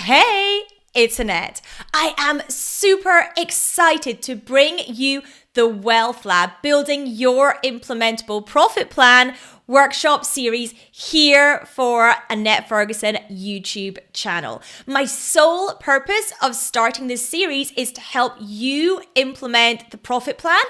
Hey, it's Annette. I am super excited to bring you the Wealth Lab, Building Your Implementable Profit Plan workshop series here for Annette Ferguson YouTube channel. My sole purpose of starting this series is to help you implement the profit plan,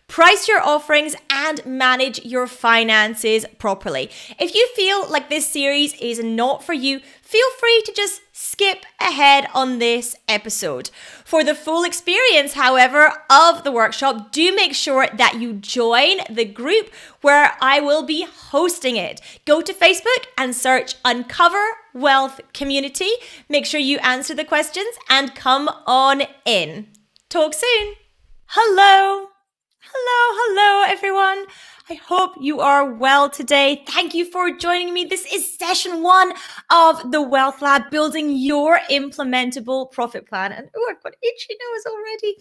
price your offerings, and manage your finances properly. If you feel like this series is not for you, feel free to just skip ahead on this episode. For the full experience, however, of the workshop, do make sure that you join the group where I will be hosting it. Go to Facebook and search Uncover Wealth Community. Make sure you answer the questions and come on in. Talk soon. Hello, everyone. I hope you are well today. Thank you for joining me. This is session 1 of the Wealth Lab, Building Your Implementable Profit Plan. And I've got itchy nose already.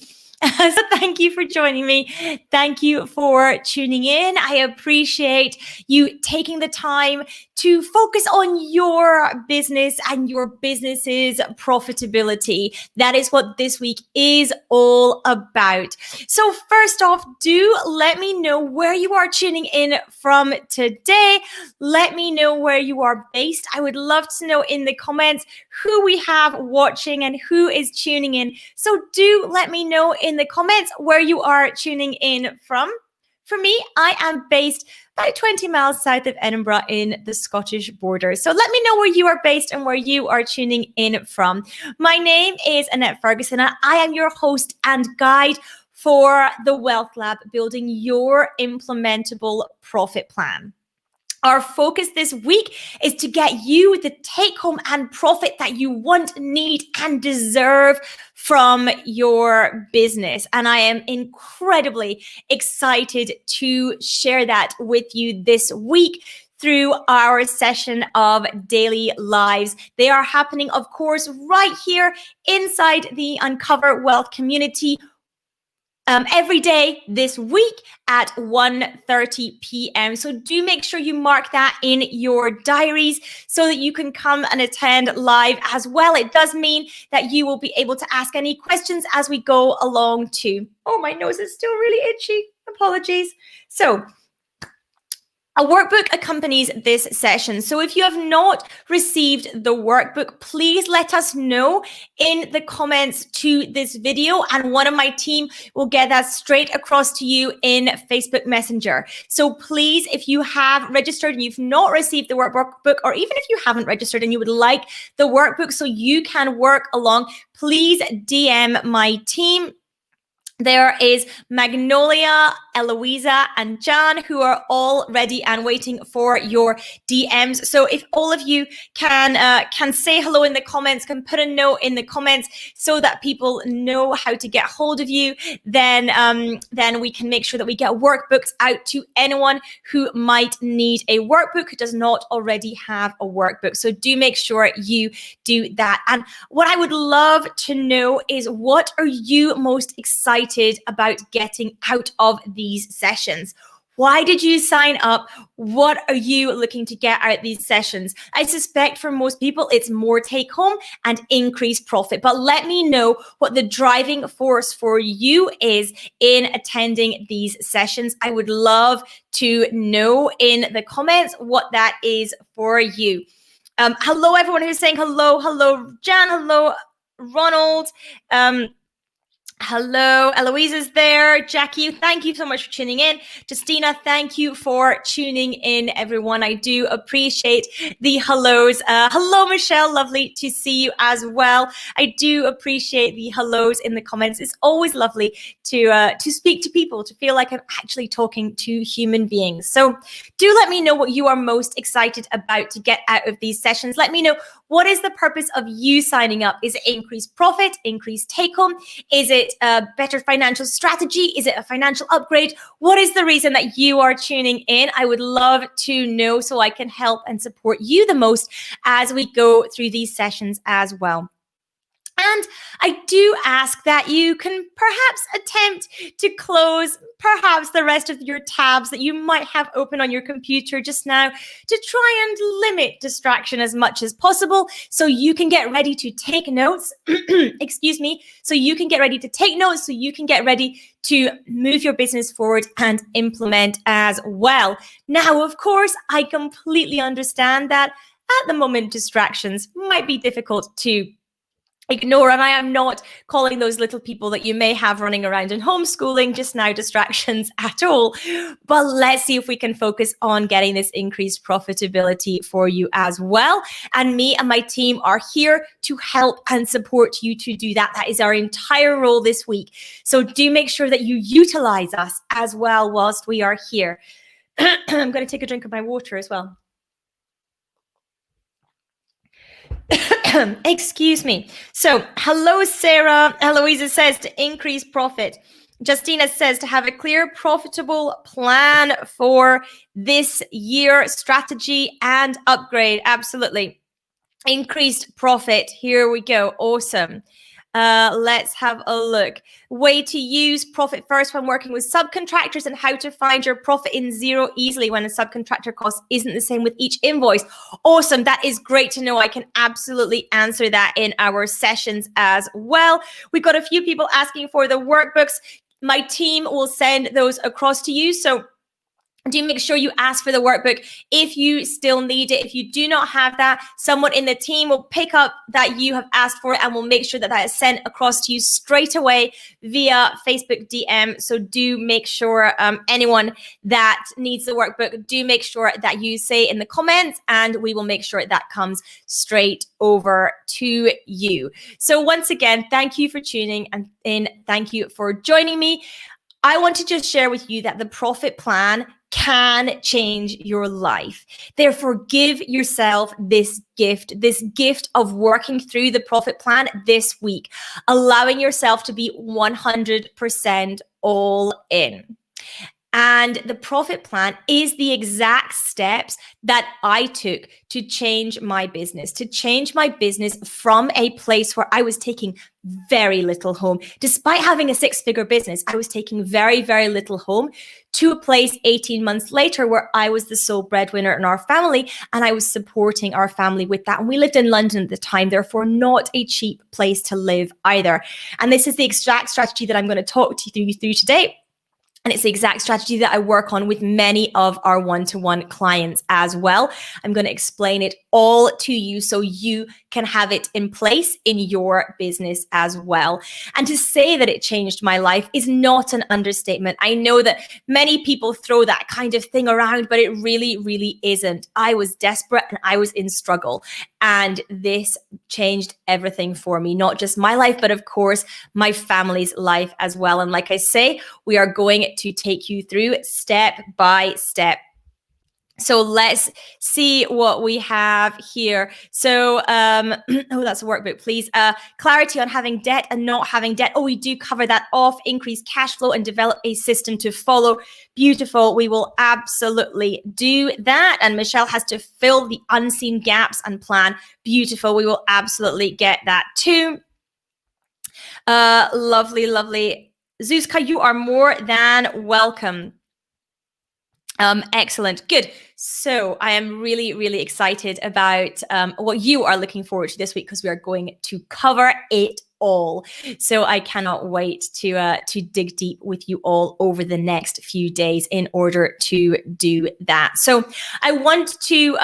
So thank you for joining me. Thank you for tuning in. I appreciate you taking the time to focus on your business and your business's profitability. That is what this week is all about. So first off, do let me know where you are tuning in from today. Let me know where you are based. I would love to know in the comments who we have watching and who is tuning in. So do let me know in the comments where you are tuning in from. For me, I am based about 20 miles south of Edinburgh in the Scottish border. So let me know where you are based and where you are tuning in from. My name is Annette Ferguson, and I am your host and guide for the Wealth Lab, Building Your Implementable Profit Plan. Our focus this week is to get you the take home and profit that you want, need, and deserve from your business. And I am incredibly excited to share that with you this week through our session of daily lives. They are happening, of course, right here inside the Uncover Wealth community every day this week at 1:30 p.m. So do make sure you mark that in your diaries so that you can come and attend live as well. It does mean that you will be able to ask any questions as we go along too. Oh, my nose is still really itchy. Apologies. So a workbook accompanies this session. So if you have not received the workbook, please let us know in the comments to this video, and one of my team will get that straight across to you in Facebook Messenger. So please, if you have registered and you've not received the workbook, or even if you haven't registered and you would like the workbook so you can work along, please DM my team. There is Magnolia, Eloisa, and Jan, who are all ready and waiting for your DMs. So if all of you can say hello in the comments, can put a note in the comments so that people know how to get hold of you, then we can make sure that we get workbooks out to anyone who might need a workbook who does not already have a workbook. So do make sure you do that. And what I would love to know is, what are you most excited about getting out of these sessions? Why did you sign up? What are you looking to get out of these sessions? I suspect for most people, it's more take home and increased profit. But let me know what the driving force for you is in attending these sessions. I would love to know in the comments what that is for you. Hello, everyone who's saying hello. Hello, Jan. Hello, Ronald. Hello, Eloise is there. Jackie, thank you so much for tuning in. Justina, thank you for tuning in, everyone. I do appreciate the hellos. Hello, Michelle. Lovely to see you as well. I do appreciate the hellos in the comments. It's always lovely to speak to people, to feel like I'm actually talking to human beings. So do let me know what you are most excited about to get out of these sessions. Let me know, what is the purpose of you signing up? Is it increased profit, increased take home? Is it a better financial strategy? Is it a financial upgrade? What is the reason that you are tuning in? I would love to know so I can help and support you the most as we go through these sessions as well. And I do ask that you can perhaps attempt to close perhaps the rest of your tabs that you might have open on your computer just now to try and limit distraction as much as possible so you can get ready to take notes. Excuse me. So you can get ready to take notes, so you can get ready to move your business forward and implement as well. Now, of course, I completely understand that at the moment distractions might be difficult to ignore, and I am not calling those little people that you may have running around in homeschooling just now distractions at all. But let's see if we can focus on getting this increased profitability for you as well. And me and my team are here to help and support you to do that. That is our entire role this week. So do make sure that you utilize us as well whilst we are here. I'm going to take a drink of my water as well. Excuse me. So, hello, Sarah. Eloisa says to increase profit. Justina says to have a clear, profitable plan for this year, strategy and upgrade. Absolutely. Increased profit. Here we go. Awesome. Let's have a look. Way to use profit first when working with subcontractors and how to find your profit in zero easily when a subcontractor cost isn't the same with each invoice. Awesome. That is great to know. I can absolutely answer that in our sessions as well. We've got a few people asking for the workbooks. My team will send those across to you. So do make sure you ask for the workbook if you still need it. If you do not have that, someone in the team will pick up that you have asked for it and will make sure that that is sent across to you straight away via Facebook DM. So do make sure anyone that needs the workbook, do make sure that you say in the comments and we will make sure that comes straight over to you. So once again, thank you for tuning in. Thank you for joining me. I want to just share with you that the profit plan can change your life. Therefore, give yourself this gift of working through the profit plan this week, allowing yourself to be 100% all in. And the profit plan is the exact steps that I took to change my business, from a place where I was taking very little home. Despite having a six-figure business, I was taking very, very little home to a place 18 months later where I was the sole breadwinner in our family and I was supporting our family with that. And we lived in London at the time, therefore not a cheap place to live either. And this is the exact strategy that I'm going to talk to you through today. And it's the exact strategy that I work on with many of our one-to-one clients as well. I'm going to explain it all to you so you can have it in place in your business as well. And to say that it changed my life is not an understatement. I know that many people throw that kind of thing around, but it really, really isn't. I was desperate and I was in struggle. And this changed everything for me, not just my life, but of course, my family's life as well. And like I say, we are going to take you through step by step. So let's see what we have here. So, oh, that's a workbook, please. Clarity on having debt and not having debt. Oh, we do cover that off. Increase cash flow and develop a system to follow. Beautiful. We will absolutely do that. And Michelle has to fill the unseen gaps and plan. Beautiful. We will absolutely get that too. Lovely, lovely. Zuzka, you are more than welcome. Excellent. Good. So I am really, really excited about what you are looking forward to this week because we are going to cover it all. So I cannot wait to dig deep with you all over the next few days in order to do that. So I want to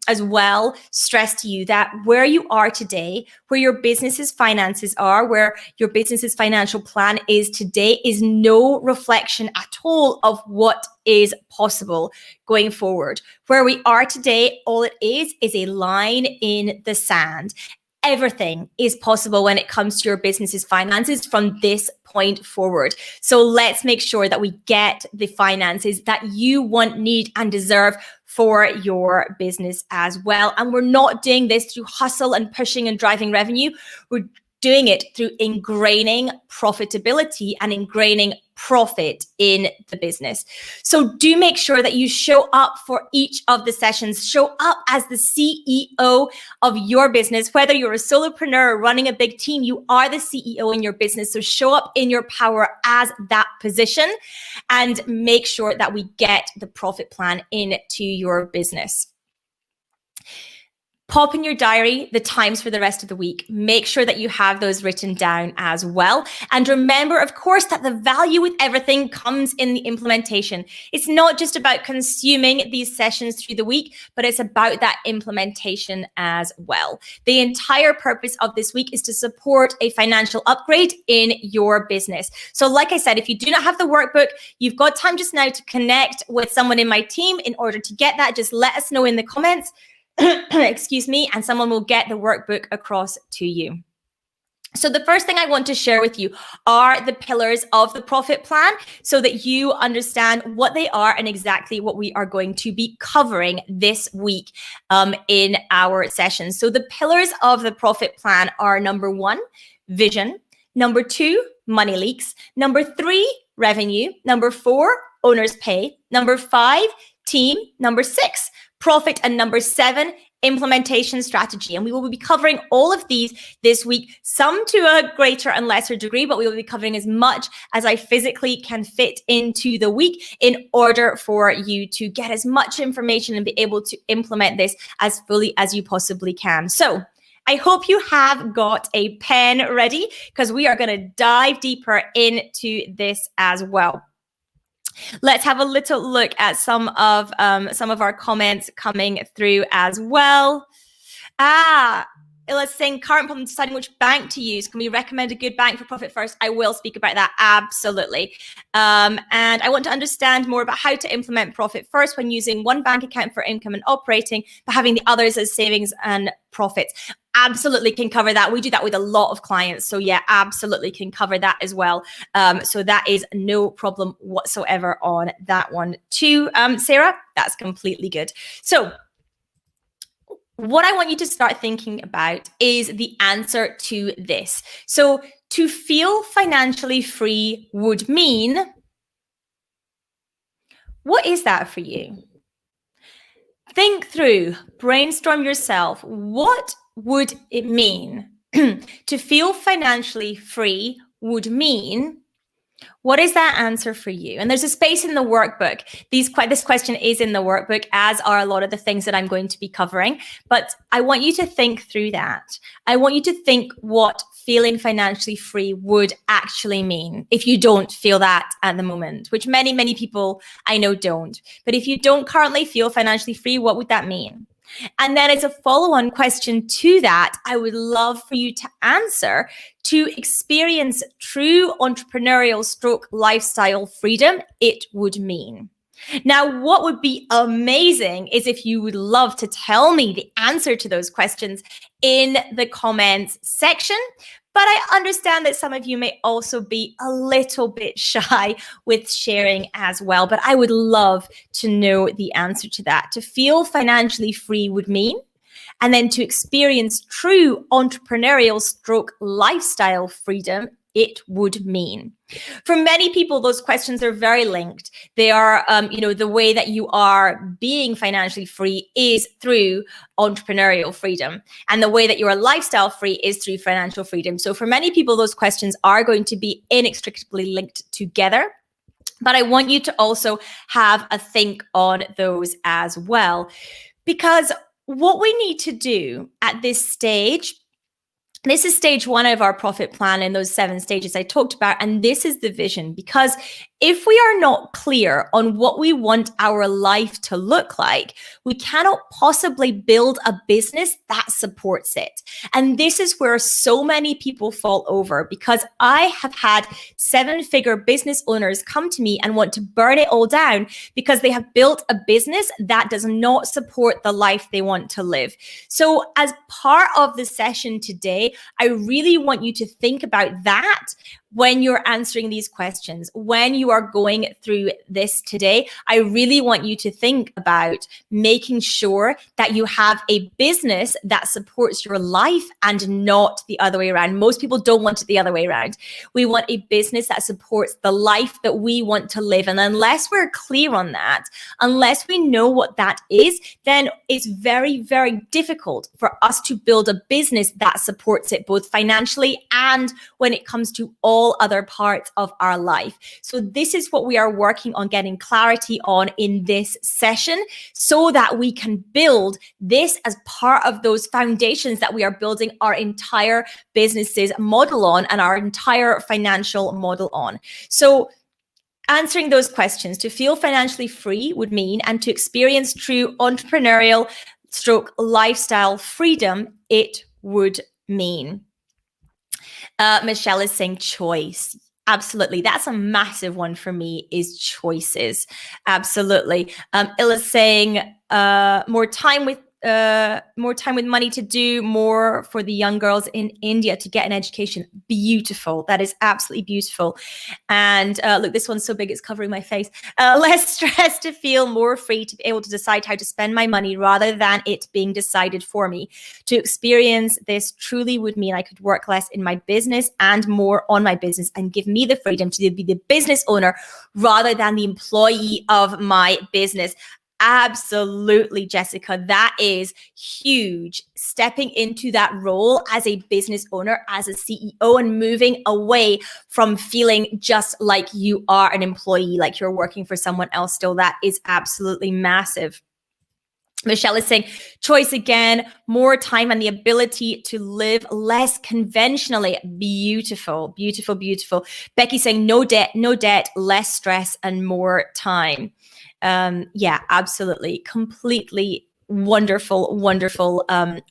as well stress to you that where you are today, where your business's finances are, where your business's financial plan is today is no reflection at all of what is possible going forward. Where we are today, all it is a line in the sand. Everything is possible when it comes to your business's finances from this point forward. So let's make sure that we get the finances that you want, need, and deserve for your business as well. And we're not doing this through hustle and pushing and driving revenue. We're doing it through ingraining profitability and ingraining profit in the business. So do make sure that you show up for each of the sessions. Show up as the CEO of your business. Whether you're a solopreneur or running a big team, you are the CEO in your business. So show up in your power as that position and make sure that we get the profit plan into your business. Pop in your diary the times for the rest of the week. Make sure that you have those written down as well. And remember, of course, that the value with everything comes in the implementation. It's not just about consuming these sessions through the week, but it's about that implementation as well. The entire purpose of this week is to support a financial upgrade in your business. So like I said, if you do not have the workbook, you've got time just now to connect with someone in my team in order to get that. Just let us know in the comments. Excuse me, and someone will get the workbook across to you. So the first thing I want to share with you are the pillars of the profit plan so that you understand what they are and exactly what we are going to be covering this week in our session. So the pillars of the profit plan are: number 1, vision; number 2, money leaks; number 3, revenue; number 4, owner's pay; number 5, team; number 6, profit; and number 7, implementation strategy. And we will be covering all of these this week, some to a greater and lesser degree, but we will be covering as much as I physically can fit into the week in order for you to get as much information and be able to implement this as fully as you possibly can. So I hope you have got a pen ready, because we are going to dive deeper into this as well. Let's have a little look at some of our comments coming through as well. Let's say current problem deciding which bank to use. Can we recommend a good bank for profit first? I will speak about that, absolutely. And I want to understand more about how to implement profit first when using one bank account for income and operating, but having the others as savings and profits. Absolutely can cover that. We do that with a lot of clients. So yeah, absolutely can cover that as well. So that is no problem whatsoever on that one too, Sarah. That's completely good. So what I want you to start thinking about is the answer to this. So to feel financially free would mean, what is that for you? Think through, brainstorm yourself. What would it mean? To feel financially free would mean, what is that answer for you? And there's a space in the workbook. This question is in the workbook, as are a lot of the things that I'm going to be covering. But I want you to think through that. I want you to think what feeling financially free would actually mean if you don't feel that at the moment, which many, many people I know don't. But if you don't currently feel financially free, what would that mean? And then as a follow-on question to that, I would love for you to answer, to experience true entrepreneurial / lifestyle freedom, it would mean. Now, what would be amazing is if you would love to tell me the answer to those questions in the comments section. But I understand that some of you may also be a little bit shy with sharing as well. But I would love to know the answer to that. To feel financially free would mean, and then to experience true entrepreneurial / lifestyle freedom, it would mean. For many people, those questions are very linked. They are, the way that you are being financially free is through entrepreneurial freedom. And the way that you are lifestyle free is through financial freedom. So for many people, those questions are going to be inextricably linked together. But I want you to also have a think on those as well. Because what we need to do at this stage, this is stage 1 of our profit plan in those 7 stages I talked about. And this is the vision, because if we are not clear on what we want our life to look like, we cannot possibly build a business that supports it. And this is where so many people fall over, because I have had 7-figure business owners come to me and want to burn it all down because they have built a business that does not support the life they want to live. So as part of the session today, I really want you to think about that when you're answering these questions, when you are going through this today, I really want you to think about making sure that you have a business that supports your life and not the other way around. Most people don't want it the other way around. We want a business that supports the life that we want to live. And unless we're clear on that, unless we know what that is, then it's very, very difficult for us to build a business that supports it both financially and when it comes to all other parts of our life. So this is what we are working on getting clarity on in this session so that we can build this as part of those foundations that we are building our entire businesses model on and our entire financial model on. So answering those questions, to feel financially free would mean, and to experience true entrepreneurial stroke lifestyle freedom, it would mean. Michelle is saying choice. Absolutely. That's a massive one for me, is choices. Absolutely. Illa's saying more time with money to do more for the young girls in India to get an education. Beautiful. That is absolutely beautiful. And look, this one's so big it's covering my face. Less stress to feel more free to be able to decide how to spend my money rather than it being decided for me. To experience this truly would mean I could work less in my business and more on my business, and give me the freedom to be the business owner rather than the employee of my business. Absolutely, Jessica. That is huge. Stepping into that role as a business owner, as a CEO, and moving away from feeling just like you are an employee, like you're working for someone else still. That is absolutely massive. Michelle is saying choice again, more time and the ability to live less conventionally. Beautiful, beautiful, beautiful. Becky saying no debt, less stress and more time. Yeah, absolutely. Completely wonderful,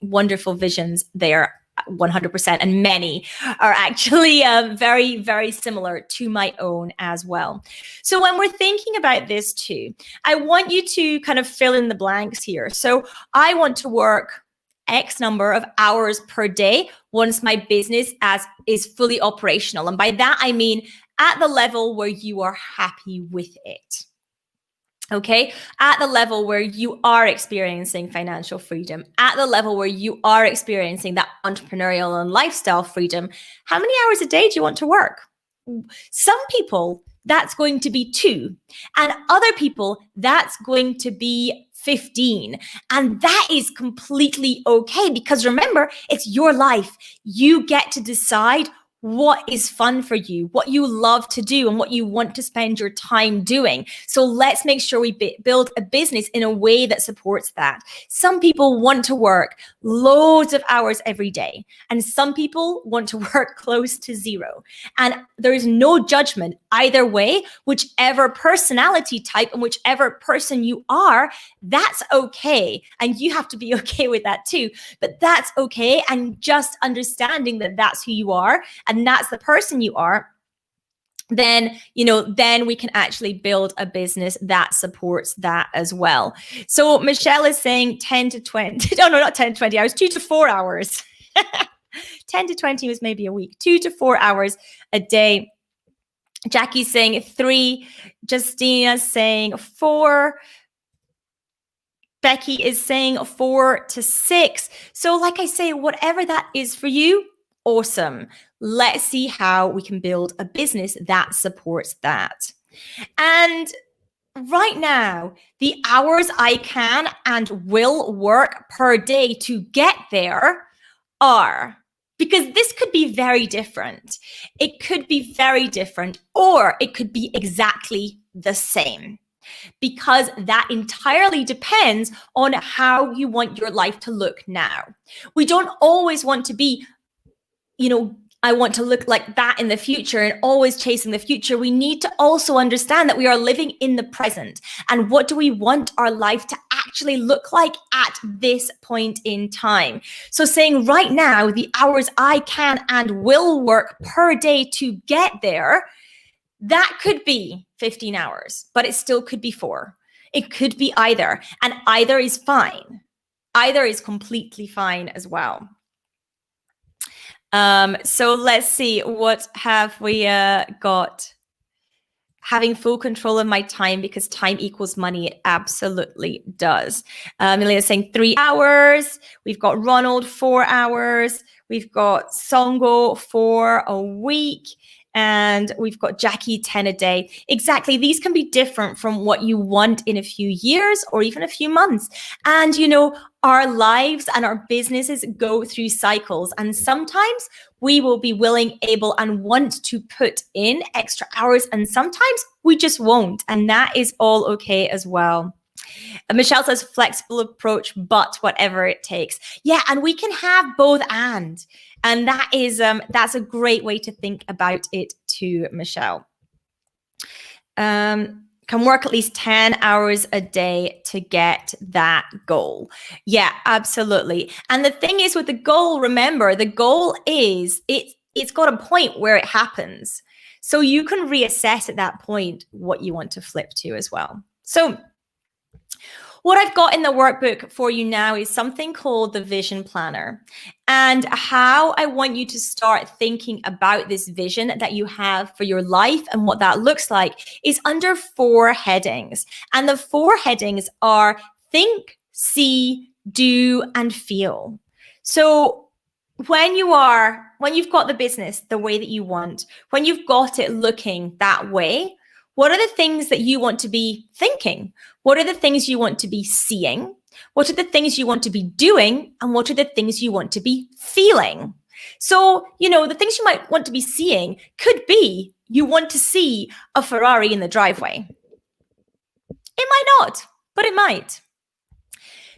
wonderful visions there. 100%. And many are actually very, very similar to my own as well. So when we're thinking about this too, I want you to kind of fill in the blanks here. So I want to work X number of hours per day once my business is fully operational. And by that, I mean at the level where you are happy with it. Okay, at the level where you are experiencing financial freedom, at the level where you are experiencing that entrepreneurial and lifestyle freedom, how many hours a day do you want to work? Some people, that's going to be 2, and other people, that's going to be 15. And that is completely okay, because remember, it's your life. You get to decide what is fun for you, what you love to do, and what you want to spend your time doing. So let's make sure we build a business in a way that supports that. Some people want to work loads of hours every day, and some people want to work close to 0. And there is no judgment either way. Whichever personality type and whichever person you are, that's okay. And you have to be okay with that too. But that's okay. And just understanding that that's who you are and that's the person you are, then we can actually build a business that supports that as well. So Michelle is saying 10 to 20. No, not 10 to 20 hours, 2 to 4 hours. 10 to 20 was maybe a week, 2 to 4 hours a day. Jackie's saying 3. Justina's saying 4. Becky is saying 4 to 6. So like I say, whatever that is for you, awesome. Let's see how we can build a business that supports that. And right now, the hours I can and will work per day to get there are, because this could be very different. It could be very different, or it could be exactly the same, because that entirely depends on how you want your life to look now. We don't always want to be, I want to look like that in the future and always chasing the future. We need to also understand that we are living in the present. And what do we want our life to actually look like at this point in time? So saying right now, the hours I can and will work per day to get there, that could be 15 hours, but it still could be 4. It could be either, and either is fine. Either is completely fine as well. So let's see, what have we got? Having full control of my time because time equals money. It absolutely does. Milena saying 3 hours. We've got Ronald, 4 hours. We've got Songo, 4 a week. And we've got Jackie, 10 a day. Exactly. These can be different from what you want in a few years or even a few months. And, our lives and our businesses go through cycles. And sometimes we will be willing, able, and want to put in extra hours. And sometimes we just won't. And that is all okay as well. Michelle says flexible approach, but whatever it takes. Yeah, and we can have both and that is that's a great way to think about it too, Michelle. Can work at least 10 hours a day to get that goal. Yeah, absolutely. And the thing is with the goal, remember, the goal is it's got a point where it happens. So you can reassess at that point what you want to flip to as well. So what I've got in the workbook for you now is something called the Vision Planner, and how I want you to start thinking about this vision that you have for your life and what that looks like is under 4 headings. And the 4 headings are think, see, do, and feel. So when you've got the business the way that you want, when you've got it looking that way, what are the things that you want to be thinking? What are the things you want to be seeing? What are the things you want to be doing? And what are the things you want to be feeling? So, the things you might want to be seeing could be you want to see a Ferrari in the driveway. It might not, but it might.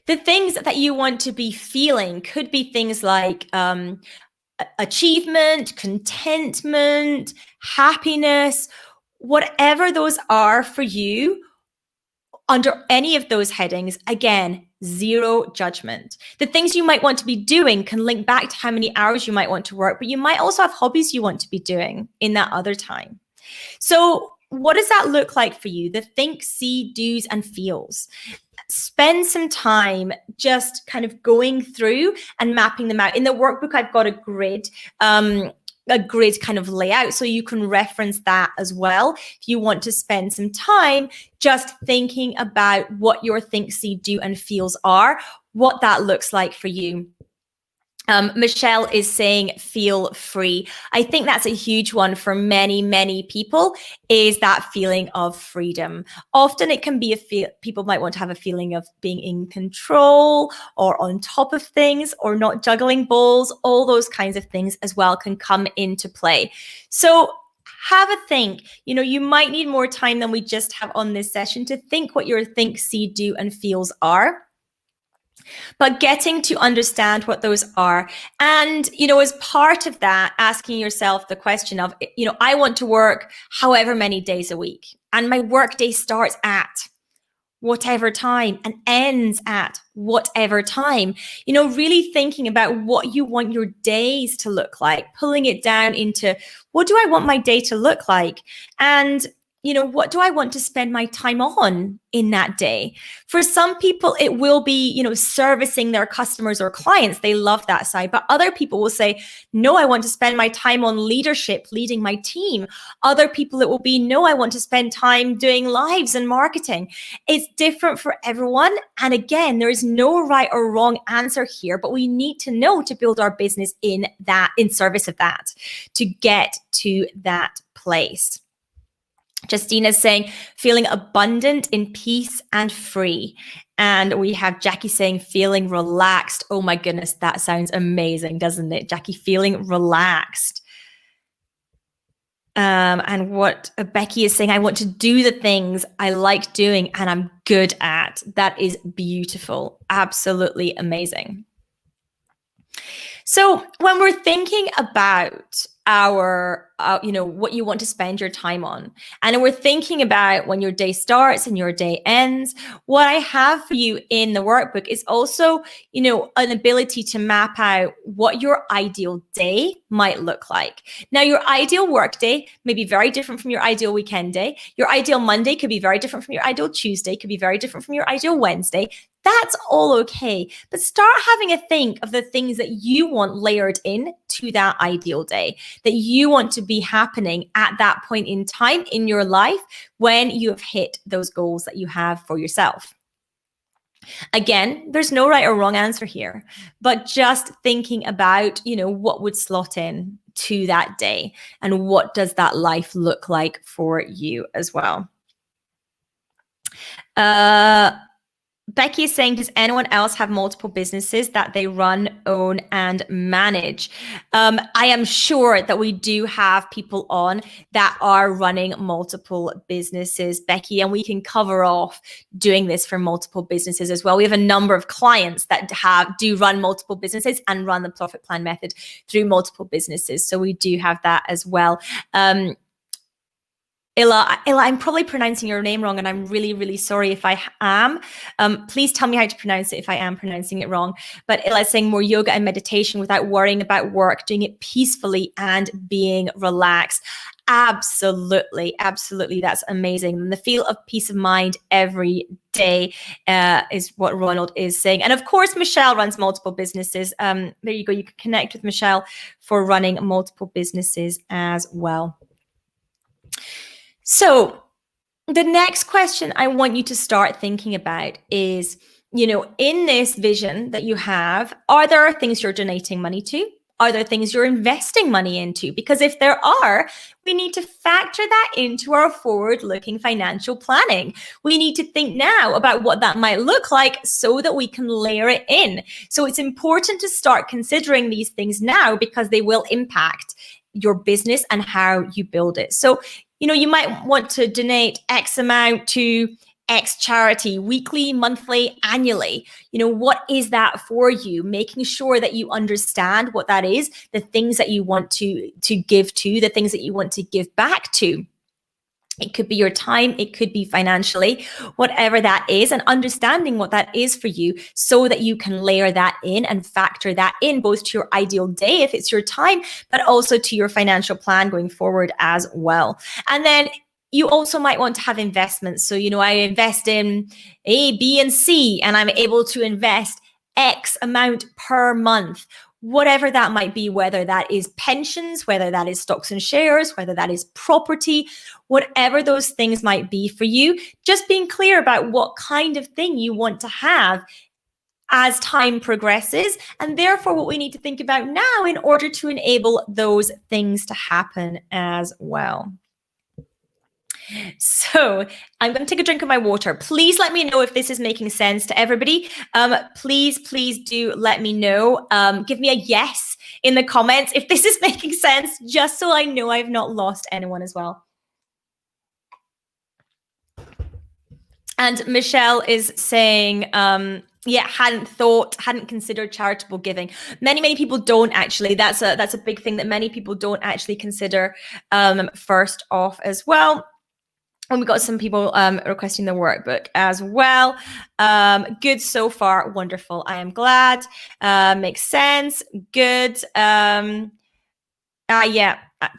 The things that you want to be feeling could be things like achievement, contentment, happiness, whatever those are for you. Under any of those headings, again, zero judgment. The things you might want to be doing can link back to how many hours you might want to work, but you might also have hobbies you want to be doing in that other time. So what does that look like for you? The think, see, do's, and feels. Spend some time just kind of going through and mapping them out. In the workbook, I've got a grid kind of layout, so you can reference that as well if you want to spend some time just thinking about what your think, see, do, and feels are, what that looks like for you. Michelle is saying feel free. I think that's a huge one for many, many people, is that feeling of freedom. Often it can be people might want to have a feeling of being in control or on top of things or not juggling balls. All those kinds of things as well can come into play. So have a think. You might need more time than we just have on this session to think what your think, see, do, and feels are. But getting to understand what those are. And, as part of that, asking yourself the question of, I want to work however many days a week. And my work day starts at whatever time and ends at whatever time. Really thinking about what you want your days to look like, pulling it down into what do I want my day to look like? And what do I want to spend my time on in that day? For some people, it will be, servicing their customers or clients. They love that side. But other people will say, no, I want to spend my time on leadership, leading my team. Other people, it will be, no, I want to spend time doing lives and marketing. It's different for everyone. And again, there is no right or wrong answer here, but we need to know to build our business in service of that, to get to that place. Justina's saying, feeling abundant, in peace, and free. And we have Jackie saying, feeling relaxed. Oh my goodness, that sounds amazing, doesn't it? Jackie, feeling relaxed. And what Becky is saying, I want to do the things I like doing and I'm good at. That is beautiful. Absolutely amazing. So when we're thinking about what you want to spend your time on. And we're thinking about when your day starts and your day ends. What I have for you in the workbook is also, an ability to map out what your ideal day might look like. Now, your ideal work day may be very different from your ideal weekend day. Your ideal Monday could be very different from your ideal Tuesday, could be very different from your ideal Wednesday. That's all okay. But start having a think of the things that you want layered in to that ideal day, that you want to be happening at that point in time in your life when you have hit those goals that you have for yourself. Again, there's no right or wrong answer here, but just thinking about, what would slot in to that day and what does that life look like for you as well. Becky is saying, does anyone else have multiple businesses that they run, own, and manage? I am sure that we do have people on that are running multiple businesses, Becky, and we can cover off doing this for multiple businesses as well. We have a number of clients that do run multiple businesses and run the profit plan method through multiple businesses. So we do have that as well. Illa, I'm probably pronouncing your name wrong, and I'm really, really sorry if I am. Please tell me how to pronounce it if I am pronouncing it wrong. But Illa is saying more yoga and meditation without worrying about work, doing it peacefully and being relaxed. Absolutely, absolutely. That's amazing. And the feel of peace of mind every day is what Ronald is saying. And of course, Michelle runs multiple businesses. There you go. You can connect with Michelle for running multiple businesses as well. So the next question I want you to start thinking about is, in this vision that you have, are there things you're donating money to? Are there things you're investing money into? Because if there are, we need to factor that into our forward-looking financial planning. We need to think now about what that might look like so that we can layer it in. So it's important to start considering these things now because they will impact your business and how you build it. So, you might want to donate X amount to X charity, weekly, monthly, annually. What is that for you? Making sure that you understand what that is, the things that you want to give to, the things that you want to give back to. It could be your time, it could be financially, whatever that is, and understanding what that is for you so that you can layer that in and factor that in both to your ideal day, if it's your time, but also to your financial plan going forward as well. And then you also might want to have investments. So, I invest in A, B, and C, and I'm able to invest X amount per month. Whatever that might be, whether that is pensions, whether that is stocks and shares, whether that is property, whatever those things might be for you, just being clear about what kind of thing you want to have as time progresses, and therefore what we need to think about now in order to enable those things to happen as well. So I'm going to take a drink of my water. Please let me know if this is making sense to everybody. Please do let me know. Give me a yes in the comments if this is making sense, just so I know I've not lost anyone as well. And Michelle is saying, hadn't considered charitable giving. Many people don't actually. That's a big thing that many people don't actually consider first off as well. And we got some people requesting the workbook as well. Good so far. Wonderful. I am glad. Makes sense. Good.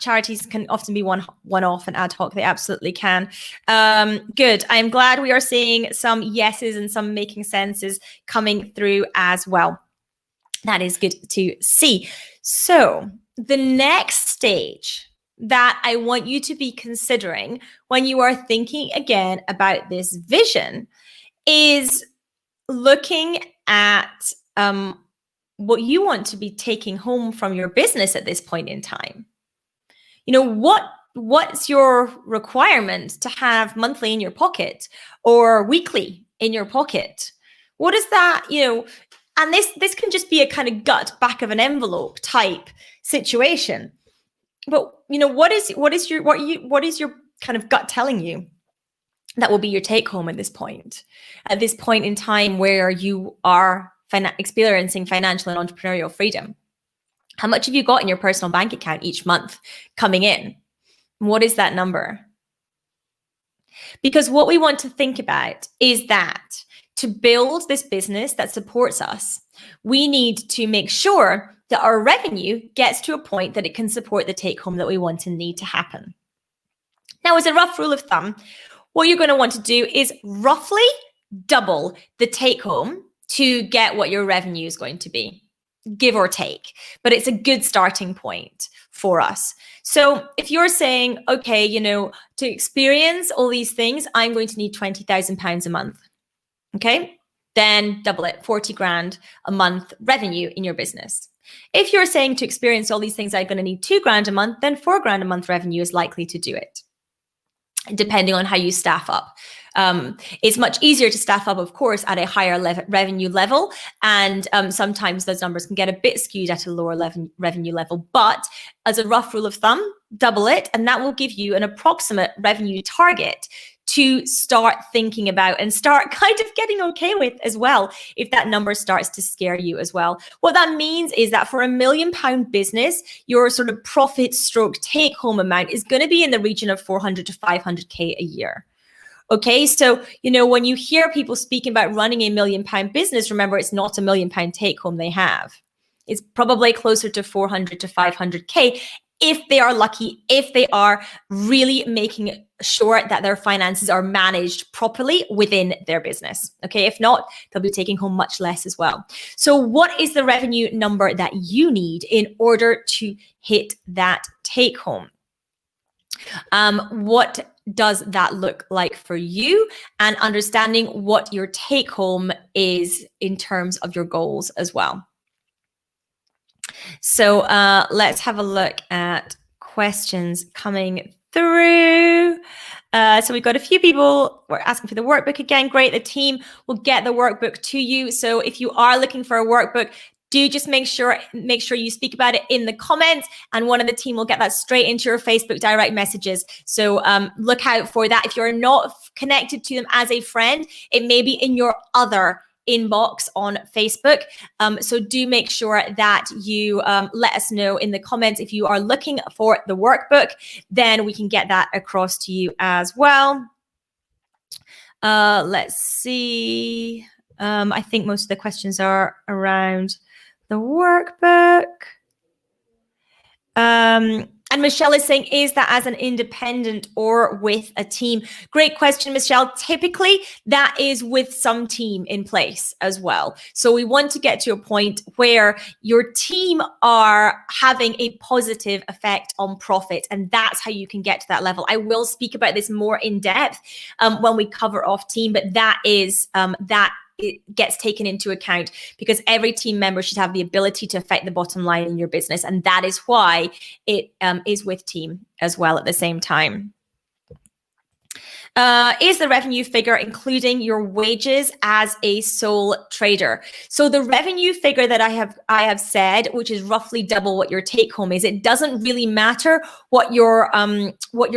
Charities can often be one-off and ad hoc. They absolutely can. Good. I am glad we are seeing some yeses and some making senses coming through as well. That is good to see. So the next stage that I want you to be considering when you are thinking again about this vision is looking at what you want to be taking home from your business at this point in time. What's your requirement to have monthly in your pocket or weekly in your pocket? What is that, and this can just be a kind of gut back of an envelope type situation. But what is your kind of gut telling you that will be your take home at this point in time where you are experiencing financial and entrepreneurial freedom? How much have you got in your personal bank account each month coming in? What is that number? Because what we want to think about is that to build this business that supports us, we need to make sure that our revenue gets to a point that it can support the take home that we want and need to happen. Now, as a rough rule of thumb, what you're going to want to do is roughly double the take home to get what your revenue is going to be, give or take. But it's a good starting point for us. So if you're saying, okay, to experience all these things, I'm going to need £20,000 a month. Okay, then double it, 40 grand a month revenue in your business. If you're saying to experience all these things, I'm going to need 2 grand a month, then 4 grand a month revenue is likely to do it, depending on how you staff up. It's much easier to staff up, of course, at a higher revenue level. And sometimes those numbers can get a bit skewed at a lower revenue level. But as a rough rule of thumb, double it. And that will give you an approximate revenue target to start thinking about and start kind of getting okay with as well, if that number starts to scare you as well. What that means is that for £1 million business, your sort of profit stroke take home amount is going to be in the region of 400 to 500K a year. Okay, so, when you hear people speaking about running a £1 million business, remember, it's not £1 million take home they have. It's probably closer to 400 to 500K if they are lucky, if they are really making sure that their finances are managed properly within their business. Okay, if not, they'll be taking home much less as well. So what is the revenue number that you need in order to hit that take home? What does that look like for you, and understanding what your take home is in terms of your goals as well. So let's have a look at questions coming through. So we've got a few people who are asking for the workbook again. Great, the team will get the workbook to you. So if you are looking for a workbook, do just make sure you speak about it in the comments, and one of the team will get that straight into your Facebook direct messages. So look out for that. If you're not connected to them as a friend, it may be in your other inbox on Facebook. So do make sure that you let us know in the comments if you are looking for the workbook, then we can get that across to you as well. Let's see. I think most of the questions are around the workbook. And Michelle is saying, is that as an independent or with a team? Great question, Michelle. Typically, that is with some team in place as well. So we want to get to a point where your team are having a positive effect on profit, and that's how you can get to that level. I will speak about this more in depth when we cover off team, but that is it gets taken into account, because every team member should have the ability to affect the bottom line in your business. And that is why it is with team as well at the same time. Is the revenue figure including your wages as a sole trader? So the revenue figure that I have said, which is roughly double what your take home is, it doesn't really matter what your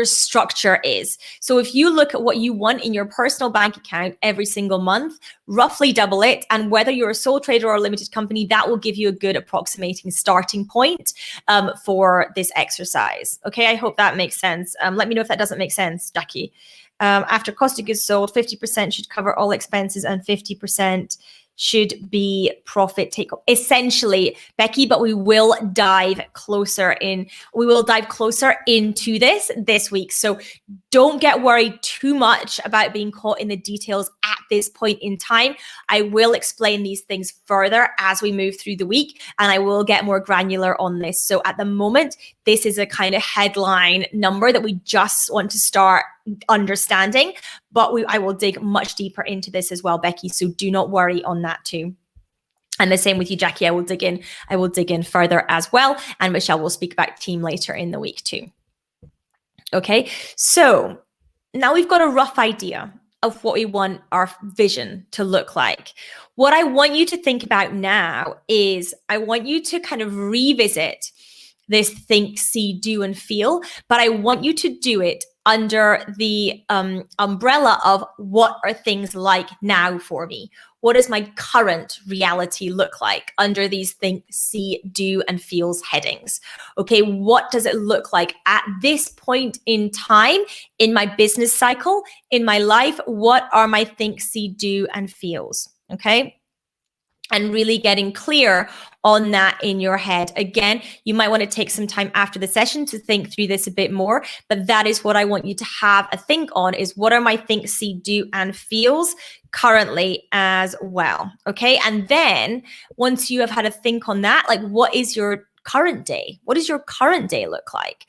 structure is. So if you look at what you want in your personal bank account every single month, roughly double it, and whether you're a sole trader or a limited company, that will give you a good approximating starting point for this exercise. Okay, I hope that makes sense. Let me know if that doesn't make sense, Jackie. After cost of goods sold, 50% should cover all expenses and 50% should be profit take home. Essentially, Becky, but we will dive closer into this week. So don't get worried too much about being caught in the details at this point in time. I will explain these things further as we move through the week, and I will get more granular on this. So at the moment, this is a kind of headline number that we just want to start understanding, but I will dig much deeper into this as well, Becky. So do not worry on that too. And the same with you, Jackie. I will dig in further as well. And Michelle will speak about team later in the week too. Okay, so now we've got a rough idea of what we want our vision to look like. What I want you to think about now is I want you to kind of revisit this think, see, do, and feel, but I want you to do it under the umbrella of what are things like now for me? What does my current reality look like under these think, see, do, and feels headings? Okay, what does it look like at this point in time in my business cycle, in my life? What are my think, see, do, and feels? Okay. And really getting clear on that in your head. Again, you might want to take some time after the session to think through this a bit more, but that is what I want you to have a think on, is what are my think, see, do, and feels currently as well. Okay. And then once you have had a think on that, like, what is your current day? What does your current day look like?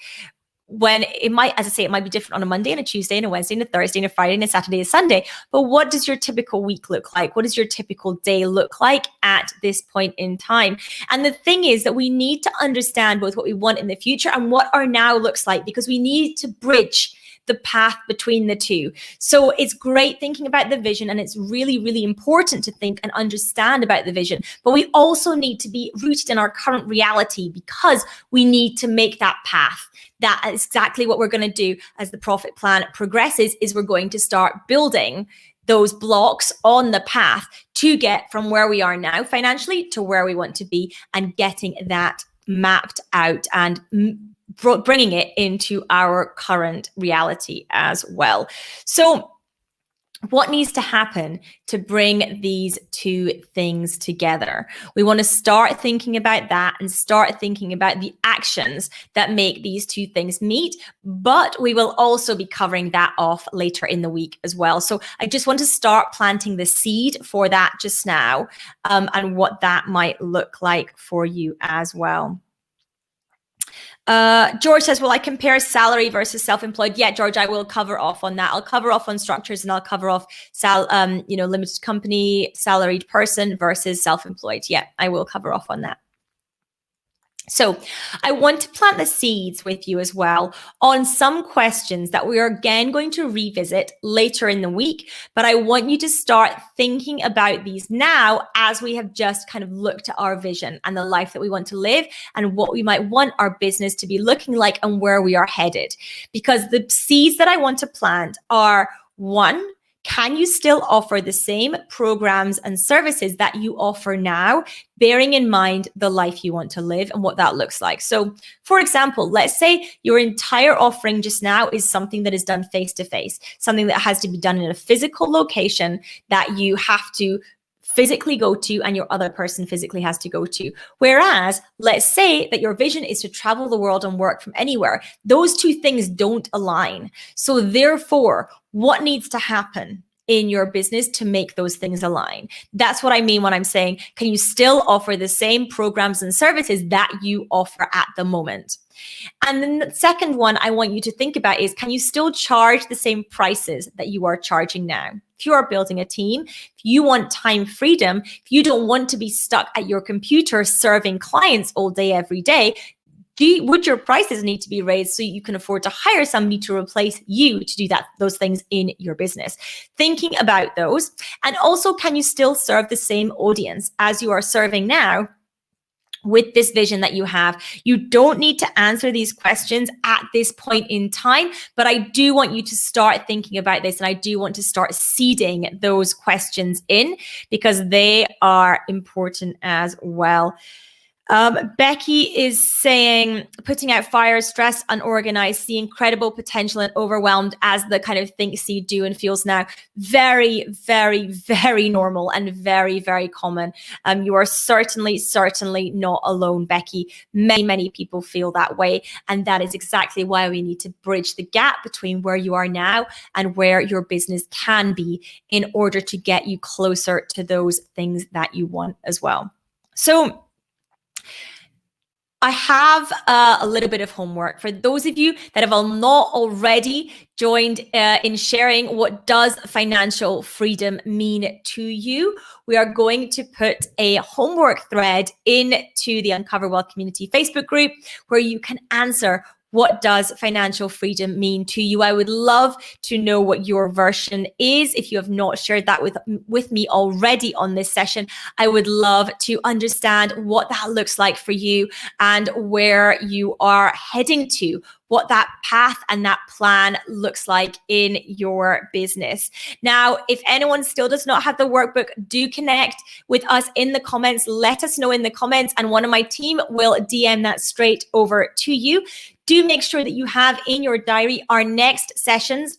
When it might, as I say, it might be different on a Monday and a Tuesday and a Wednesday and a Thursday and a Friday and a Saturday and a Sunday. But what does your typical week look like? What does your typical day look like at this point in time? And the thing is that we need to understand both what we want in the future and what our now looks like, because we need to bridge the path between the two. So it's great thinking about the vision, and it's really, really important to think and understand about the vision. But we also need to be rooted in our current reality, because we need to make that path. That is exactly what we're going to do as the profit plan progresses, is we're going to start building those blocks on the path to get from where we are now financially to where we want to be, and getting that mapped out and bringing it into our current reality as well. So what needs to happen to bring these two things together? We want to start thinking about that and start thinking about the actions that make these two things meet, but we will also be covering that off later in the week as well. So I just want to start planting the seed for that just now, and what that might look like for you as well. George says, will I compare salary versus self-employed? Yeah, George, I will cover off on that. I'll cover off on structures, and I'll cover off limited company, salaried person versus self-employed. Yeah, I will cover off on that. So I want to plant the seeds with you as well on some questions that we are again going to revisit later in the week, but I want you to start thinking about these now, as we have just kind of looked at our vision and the life that we want to live and what we might want our business to be looking like and where we are headed. Because the seeds that I want to plant are, one, can you still offer the same programs and services that you offer now, bearing in mind the life you want to live and what that looks like? So, for example, let's say your entire offering just now is something that is done face-to-face, something that has to be done in a physical location that you have to physically go to and your other person physically has to go to. Whereas, let's say that your vision is to travel the world and work from anywhere. Those two things don't align. So therefore, what needs to happen in your business to make those things align? That's what I mean when I'm saying, can you still offer the same programs and services that you offer at the moment? And then the second one I want you to think about is, can you still charge the same prices that you are charging now? If you are building a team, if you want time freedom, if you don't want to be stuck at your computer serving clients all day, every day, would your prices need to be raised so you can afford to hire somebody to replace you to do those things in your business? Thinking about those. And also, can you still serve the same audience as you are serving now with this vision that you have? You don't need to answer these questions at this point in time, but I do want you to start thinking about this, and I do want to start seeding those questions in, because they are important as well. Becky is saying, putting out fires, stressed, unorganized, see incredible potential and overwhelmed as the kind of think, see, do, and feels now. Very, very, very normal and very, very common. You are certainly not alone, Becky. Many, many people feel that way. And that is exactly why we need to bridge the gap between where you are now and where your business can be in order to get you closer to those things that you want as well. So I have a little bit of homework for those of you that have not already joined in sharing what does financial freedom mean to you. We are going to put a homework thread into the Uncover Wealth Community Facebook group where you can answer, what does financial freedom mean to you? I would love to know what your version is. If you have not shared that with me already on this session, I would love to understand what that looks like for you and where you are heading to, what that path and that plan looks like in your business. Now, if anyone still does not have the workbook, do connect with us in the comments. Let us know in the comments, and one of my team will DM that straight over to you. Do make sure that you have in your diary our next sessions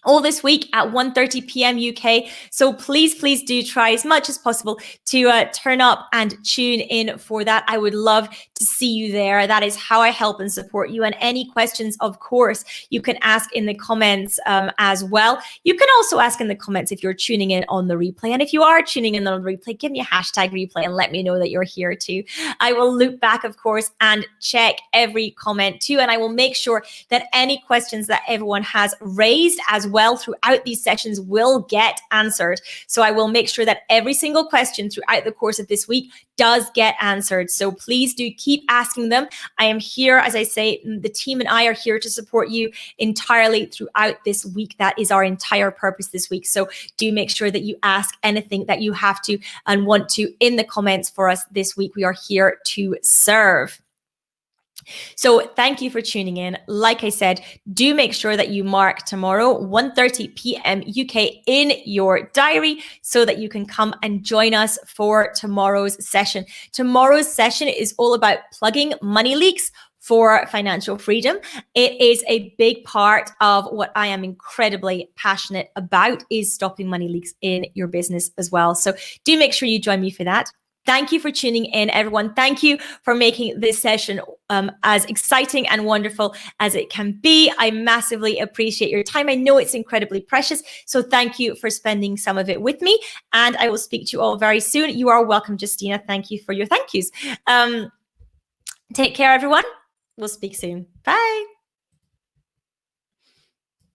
all this week at 1:30 p.m. UK. So please do try as much as possible to turn up and tune in for that. I would love to see you there. That is how I help and support you. And any questions, of course, you can ask in the comments as well. You can also ask in the comments if you're tuning in on the replay. And if you are tuning in on the replay, give me a hashtag replay and let me know that you're here too. I will loop back, of course, and check every comment too. And I will make sure that any questions that everyone has raised as well throughout these sessions will get answered. So I will make sure that every single question throughout the course of this week does get answered. So please do keep asking them. I am here, as I say, the team and I are here to support you entirely throughout this week. That is our entire purpose this week. So do make sure that you ask anything that you have to and want to in the comments for us this week. We are here to serve. So thank you for tuning in. Like I said, do make sure that you mark tomorrow, 1:30 p.m. UK in your diary so that you can come and join us for tomorrow's session. Tomorrow's session is all about plugging money leaks for financial freedom. It is a big part of what I am incredibly passionate about, is stopping money leaks in your business as well. So do make sure you join me for that. Thank you for tuning in, everyone. Thank you for making this session as exciting and wonderful as it can be. I massively appreciate your time. I know it's incredibly precious. So thank you for spending some of it with me. And I will speak to you all very soon. You are welcome, Justina. Thank you for your thank yous. Take care, everyone. We'll speak soon. Bye.